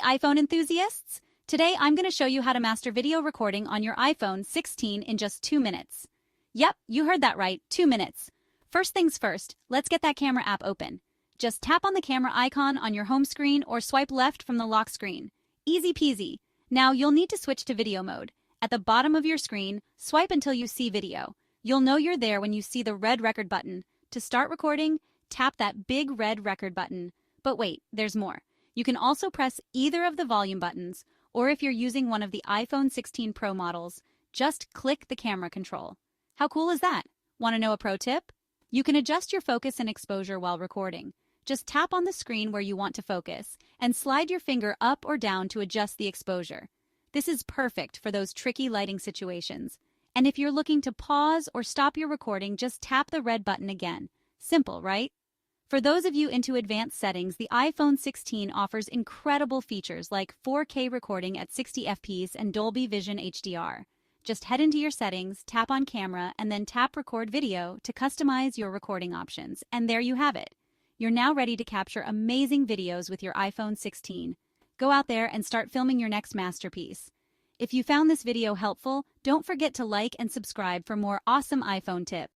iPhone enthusiasts! Today I'm going to show you how to master video recording on your iPhone 16 in just 2 minutes. Yep, you heard that right, 2 minutes. First things first, let's get that camera app open. Just tap on the camera icon on your home screen or swipe left from the lock screen. Easy peasy. Now you'll need to switch to video mode. At the bottom of your screen, swipe until you see video. You'll know you're there when you see the red record button. To start recording, tap that big red record button. But wait, there's more. You can also press either of the volume buttons, or if you're using one of the iPhone 16 Pro models, just click the camera control. How cool is that? Want to know a pro tip? You can adjust your focus and exposure while recording. Just tap on the screen where you want to focus and slide your finger up or down to adjust the exposure. This is perfect for those tricky lighting situations. And if you're looking to pause or stop your recording, just tap the red button again. Simple, right? For those of you into advanced settings, the iPhone 16 offers incredible features like 4K recording at 60 fps and Dolby Vision HDR. Just head into your settings, tap on camera, and then tap record video to customize your recording options. And there you have it. You're now ready to capture amazing videos with your iPhone 16. Go out there and start filming your next masterpiece. If you found this video helpful, don't forget to like and subscribe for more awesome iPhone tips.